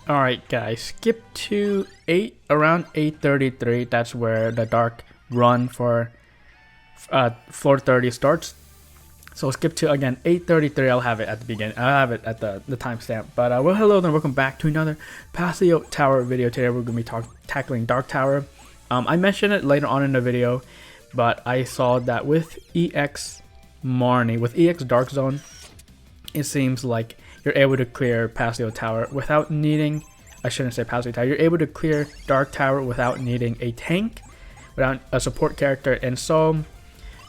Alright guys, skip to around 8:33. That's where the dark run for floor 30 starts. So skip to again 8:33. I'll have it at the beginning. I'll have it at the timestamp. But well, hello and welcome back to another Pasio Tower video. Today we're going to be tackling Dark Tower. I mentioned it later on in the video, but I saw that with EX Marnie, with EX Dark Zone, it seems like you're able to clear Pasio Tower without needing, I shouldn't say Pasio Tower, you're able to clear Dark Tower without needing a tank, without a support character. And so,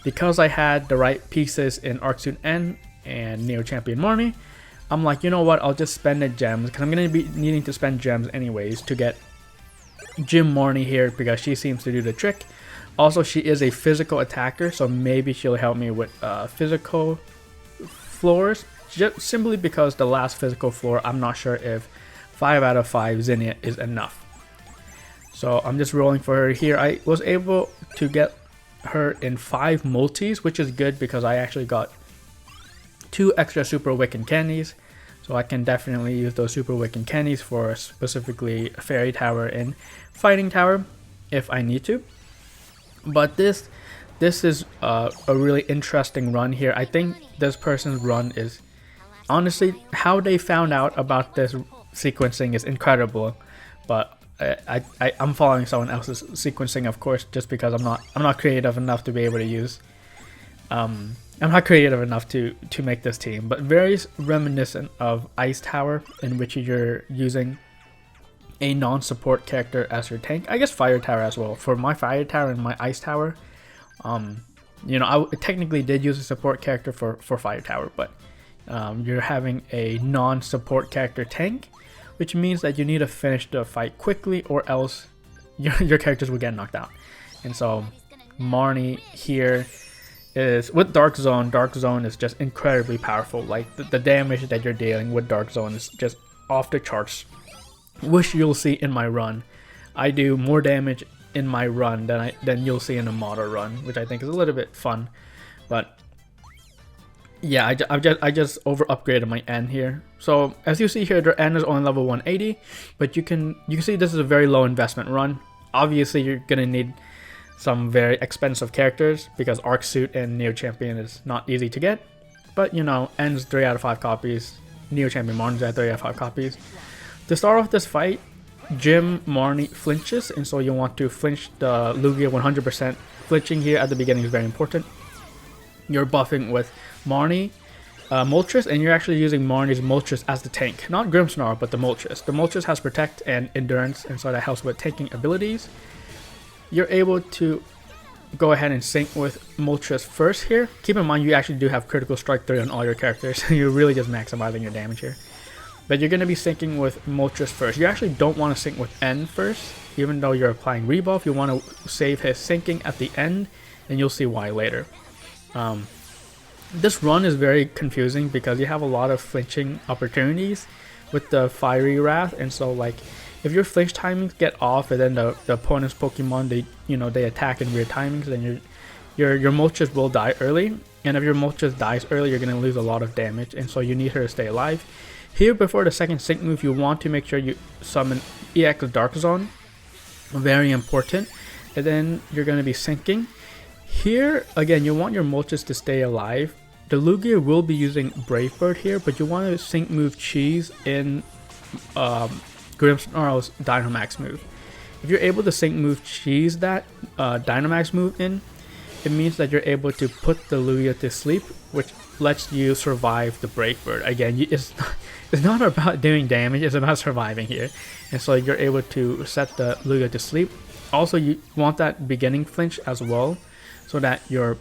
because I had the right pieces in Arc Suit N and Neo Champion Marnie, I'm like, you know what, I'll just spend the gems, because I'm going to be needing to spend gems anyways to get Gym Marnie here, because she seems to do the trick. Also, she is a physical attacker, so maybe she'll help me with physical floors. Just simply because the last physical floor, I'm not sure if 5 out of 5 Zinnia is enough. So I'm just rolling for her here. I was able to get her in 5 multis, which is good because I actually got 2 extra Super Wiccan candies. So I can definitely use those Super Wiccan candies for specifically Fairy Tower and Fighting Tower if I need to. But this is a really interesting run here. I think this person's run is, honestly, how they found out about this sequencing is incredible. But I'm following someone else's sequencing, of course, just because I'm not creative enough to be able to use. I'm not creative enough to make this team, but very reminiscent of Ice Tower, in which you're using a non-support character as your tank. I guess Fire Tower as well. For my Fire Tower and my Ice Tower, you know, I technically did use a support character for Fire Tower, but you're having a non-support character tank, which means that you need to finish the fight quickly, or else your characters will get knocked out. And so Marnie here is with Dark Zone. Dark Zone is just incredibly powerful. Like the damage that you're dealing with Dark Zone is just off the charts, which you'll see in my run. I do more damage in my run than you'll see in a model run, which I think is a little bit fun. But yeah, I just over upgraded my N here. So as you see here, their N is only level 180, but you can see this is a very low investment run. Obviously, you're gonna need some very expensive characters because Arc Suit and Neo Champion is not easy to get. But you know, N's 3 out of 5 copies, Neo Champion Marnie's at 3 out of 5 copies. To start off this fight, Gym Marnie flinches, and so you want to flinch the Lugia 100%. Flinching here at the beginning is very important. You're buffing with Marnie, Moltres, and you're actually using Marnie's Moltres as the tank. Not Grimmsnarl, but the Moltres. The Moltres has Protect and Endurance, and so that helps with tanking abilities. You're able to go ahead and sync with Moltres first here. Keep in mind, you actually do have Critical Strike 3 on all your characters, so you're really just maximizing your damage here. But you're going to be syncing with Moltres first. You actually don't want to sync with N first, even though you're applying rebuff. You want to save his syncing at the end, and you'll see why later. This run is very confusing because you have a lot of flinching opportunities with the Fiery Wrath, and so like if your flinch timings get off and then the opponent's Pokemon they attack in weird timings, then your Moltres will die early, and if your Moltres dies early, you're gonna lose a lot of damage, and so you need her to stay alive. Here, before the second sync move, you want to make sure you summon EX Dark Zone, very important, and then you're gonna be syncing. Here again, you want your Moltres to stay alive. The Lugia will be using Brave Bird here, but you want to sync move Cheese in Grimmsnarl's Dynamax move. If you're able to sync move Cheese that Dynamax move in, it means that you're able to put the Lugia to sleep, which lets you survive the Brave Bird. Again, it's not about doing damage, it's about surviving here. And so you're able to set the Lugia to sleep. Also, you want that beginning flinch as well, so that your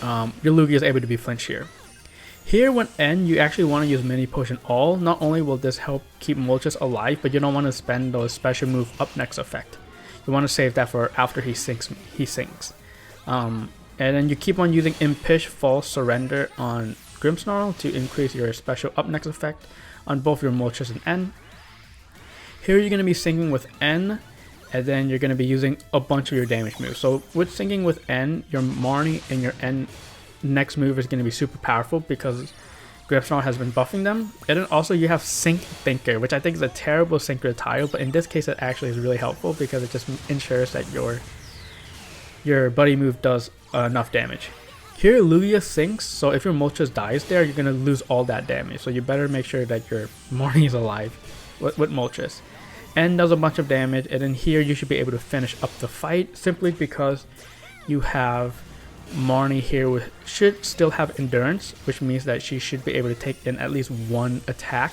Lugia is able to be flinched here. Here, when N, you actually want to use Mini Potion All. Not only will this help keep Moltres alive, but you don't want to spend those special move up next effect. You want to save that for after he sinks. And then you keep on using Impish False Surrender on Grimmsnarl to increase your special up next effect on both your Moltres and N. Here you're going to be syncing with N, and then you're going to be using a bunch of your damage moves. So with syncing with N, your Marnie and your N next move is going to be super powerful because Griffsnarl has been buffing them. And then also you have Sync Thinker, which I think is a terrible synchro tile, but in this case it actually is really helpful because it just ensures that your buddy move does enough damage. Here Lugia sinks, so if your Moltres dies there, you're gonna lose all that damage. So you better make sure that your Marnie is alive with Moltres. And does a bunch of damage, and then here you should be able to finish up the fight simply because you have Marnie here with should still have endurance, which means that she should be able to take in at least one attack.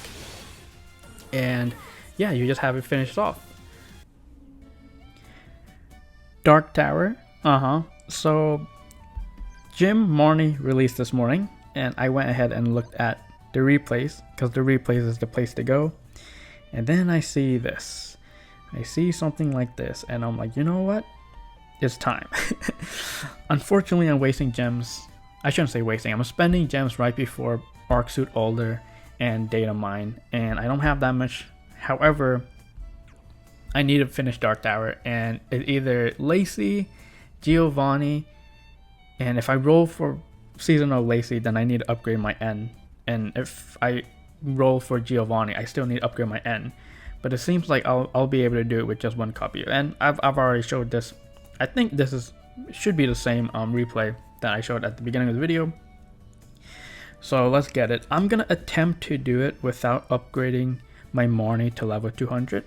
And yeah, you just have it finished off. Dark Tower. So Gym Marnie released this morning, and I went ahead and looked at the replays because the replays is the place to go. And then I see this. I see something like this, and I'm like, you know what? It's time. Unfortunately, I'm wasting gems. I shouldn't say wasting. I'm spending gems right before Arc Suit Alder and Datemine, and I don't have that much. However, I need to finish Dark Tower, and it's either Lacey, Giovanni, and if I roll for Seasonal Lacey, then I need to upgrade my N. And if I roll for Giovanni, I still need to upgrade my N. But it seems like I'll be able to do it with just one copy. And I've already showed this. I think this should be the same replay that I showed at the beginning of the video. So let's get it. I'm gonna attempt to do it without upgrading my Marnie to level 200.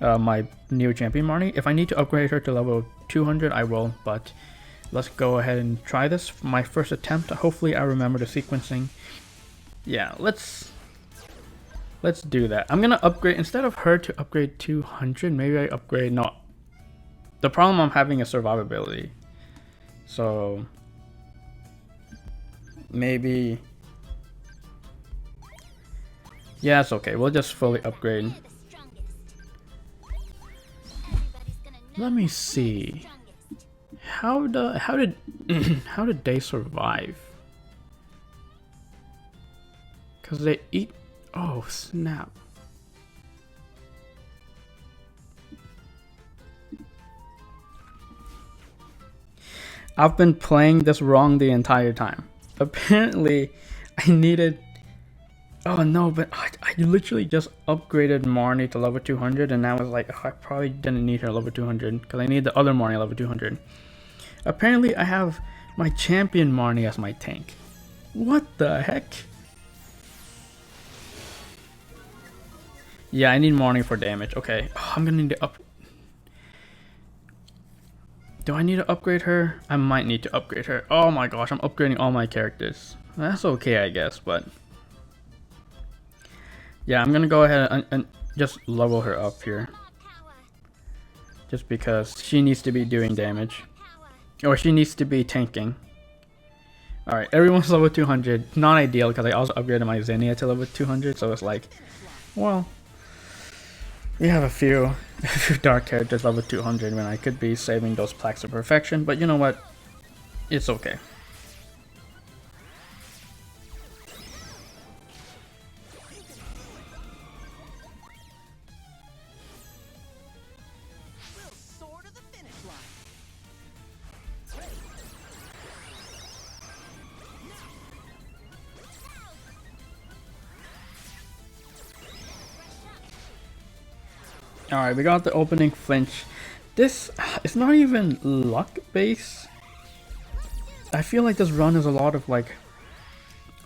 My Neo Champion Marnie. If I need to upgrade her to level 200, I will. But let's go ahead and try this. My first attempt. Hopefully I remember the sequencing. Yeah, let's do that. I'm gonna upgrade, instead of her to upgrade 200, maybe I upgrade, no. The problem I'm having is survivability. So maybe, yeah, it's okay. We'll just fully upgrade. Let me see. How did how did they survive? Cause they eat. Oh snap! I've been playing this wrong the entire time. Apparently, I needed. Oh no, but I literally just upgraded Marnie to level 200, and now it's like, oh, I probably didn't need her level 200 because I need the other Marnie level 200. Apparently, I have my champion Marnie as my tank. What the heck? Yeah, I need Marnie for damage. Okay, oh, I'm gonna need to up. Do I need to upgrade her? I might need to upgrade her. Oh my gosh, I'm upgrading all my characters. That's okay, I guess, but yeah, I'm gonna go ahead and just level her up here. Just because she needs to be doing damage. Or she needs to be tanking. Alright, everyone's level 200. Not ideal because I also upgraded my Xenia to level 200, so it's like, well, we have a few dark characters level 200 when I could be saving those plaques of perfection, but you know what? It's okay. Alright, we got the opening flinch. This is not even luck based. I feel like this run is a lot of like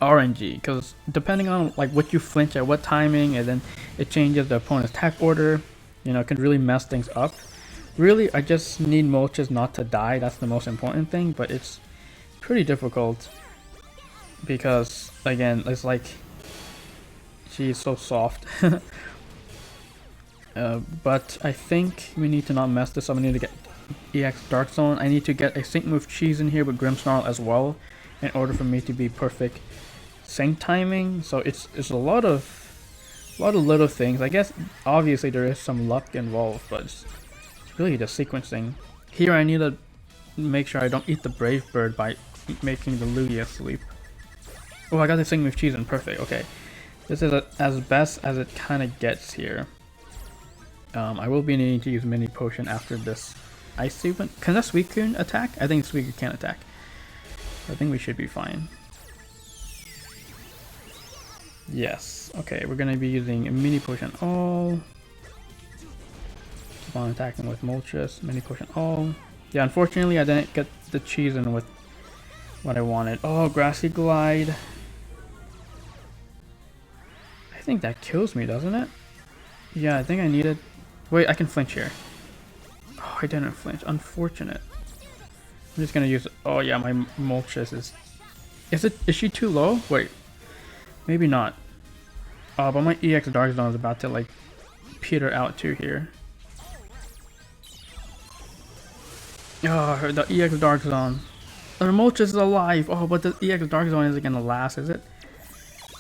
RNG, because depending on like what you flinch at what timing, and then it changes the opponent's attack order, you know, it can really mess things up. Really, I just need Moltres not to die. That's the most important thing, but it's pretty difficult because again, it's like she's so soft. But I think we need to not mess this up. I need to get EX Dark Zone. I need to get a sync move cheese in here with Grimmsnarl as well in order for me to be perfect sync timing. So it's a lot of little things. I guess obviously there is some luck involved, but it's really the sequencing. Here I need to make sure I don't eat the Brave Bird by making the Lugia sleep. Oh, I got the sync move cheese in, perfect. Okay, this is as best as it kind of gets here. I will be needing to use mini potion after this ice sequence. Can that Suicune attack? I think Suicune can attack. I think we should be fine. Yes. Okay, we're gonna be using a mini potion all. Keep on attacking with Moltres, mini potion all. Yeah, unfortunately I didn't get the cheese in with what I wanted. Oh, grassy glide. I think that kills me, doesn't it? Yeah, I think I needed. Wait, I can flinch here. Oh, I didn't flinch. Unfortunate. I'm just gonna use. Oh yeah, my Moltres is. Is she too low? Wait, maybe not. Oh, but my EX Dark Zone is about to like peter out too here. Oh, the EX Dark Zone. The Moltres is alive. Oh, but the EX Dark Zone isn't gonna last, is it?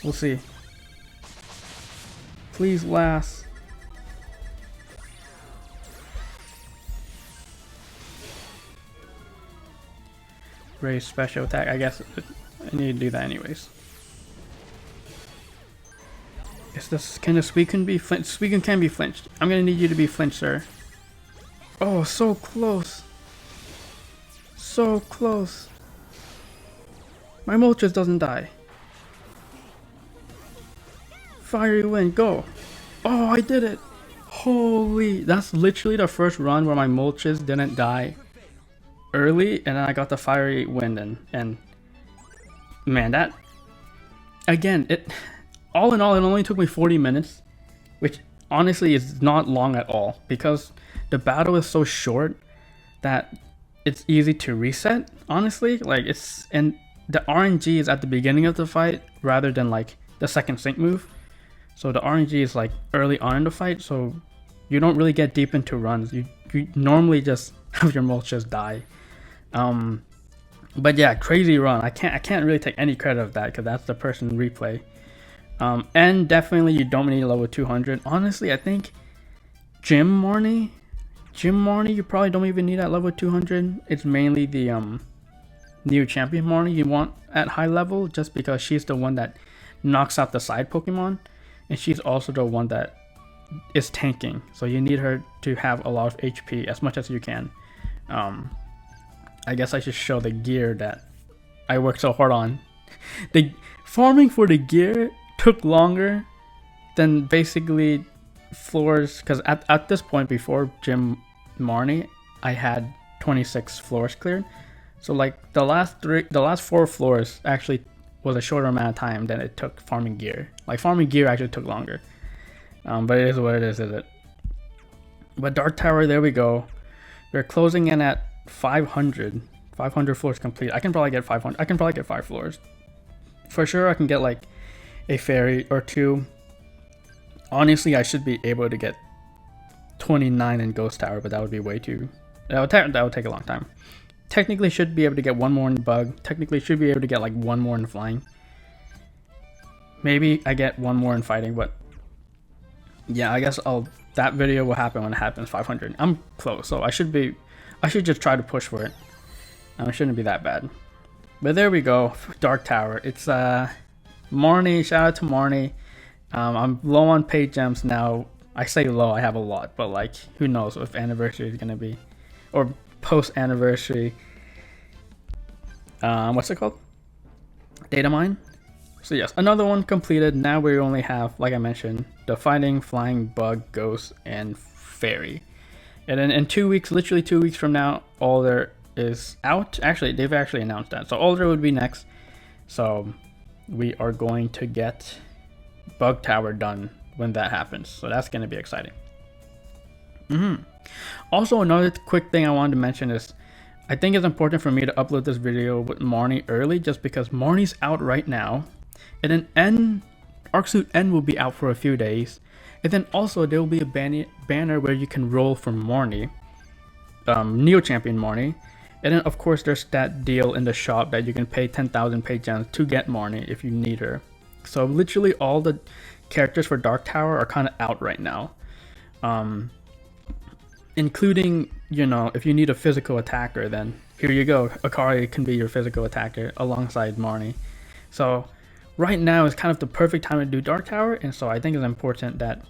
We'll see. Please last. Raise special attack. I guess I need to do that anyways. Is this, can the Suicune be flinched? Suicune can be flinched. I'm gonna need you to be flinched, sir. Oh, so close. So close. My Moltres doesn't die. Fiery Wind, go. Oh, I did it. Holy, that's literally the first run where my Moltres didn't die early, and then I got the Fiery Wind in, and man, that again, it all in all, it only took me 40 minutes, which honestly is not long at all because the battle is so short that it's easy to reset. Honestly, like it's, and the RNG is at the beginning of the fight rather than like the second sync move. So the RNG is like early on in the fight, so you don't really get deep into runs. You normally just have your Moltres die. But yeah, crazy run. I can't really take any credit of that because that's the person replay. And definitely you don't need level 200. Honestly, I think Gym Marnie, you probably don't even need at level 200. It's mainly the new champion Marnie you want at high level, just because she's the one that knocks out the side Pokemon, and she's also the one that is tanking. So you need her to have a lot of HP as much as you can. I guess I should show the gear that I worked so hard on. The farming for the gear took longer than basically floors, because at this point before Gym Marnie, I had 26 floors cleared. So like the last 4 floors actually was a shorter amount of time than it took farming gear. Like farming gear actually took longer. But it is what it is it? But Dark Tower, there we go. We're closing in at 500 floors complete. I can probably get 500. I can probably get 5 floors for sure. I can get like a fairy or 2. Honestly, I should be able to get 29 in Ghost Tower, but that would be way too, that would take a long time. Technically should be able to get 1 more in Bug. Technically should be able to get like 1 more in Flying. Maybe I get 1 more in Fighting, but yeah, I guess that video will happen when it happens 500. I'm close, so I should just try to push for it. It shouldn't be that bad. But there we go, Dark Tower. It's Marnie, shout out to Marnie. I'm low on paid gems now. I say low, I have a lot, but like who knows if anniversary is gonna be, or post anniversary. What's it called? Datemine. So yes, another one completed. Now we only have, like I mentioned, the Fighting, Flying, Bug, Ghost, and Fairy. And then in 2 weeks, literally 2 weeks from now, Alder is out. Actually, they've actually announced that. So Alder would be next. So we are going to get Bug Tower done when that happens. So that's going to be exciting. Also, another quick thing I wanted to mention is I think it's important for me to upload this video with Marnie early, just because Marnie's out right now. And then Arc Suit N will be out for a few days. And then also there will be a banner where you can roll for Marnie, Neo Champion Marnie. And then of course there's that deal in the shop that you can pay 10,000 pay gems to get Marnie if you need her. So literally all the characters for Dark Tower are kind of out right now. Including, you know, if you need a physical attacker, then here you go. Akari can be your physical attacker alongside Marnie. So right now is kind of the perfect time to do Dark Tower, and so I think it's important that,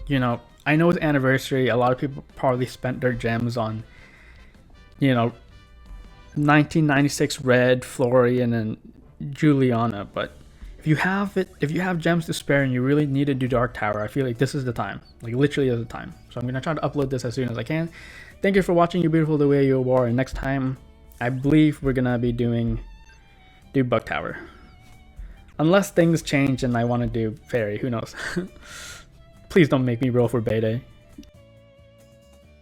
you know, I know it's anniversary. A lot of people probably spent their gems on, you know, 1996 Red, Florian, and Juliana, but if you have gems to spare and you really need to do Dark Tower, I feel like this is the time. Like literally is the time. So I'm gonna try to upload this as soon as I can. Thank you for watching, you beautiful the way you were, and next time I believe we're gonna be do Bug Tower. Unless things change and I wanna do Fairy, who knows. Please don't make me roll for Bayday.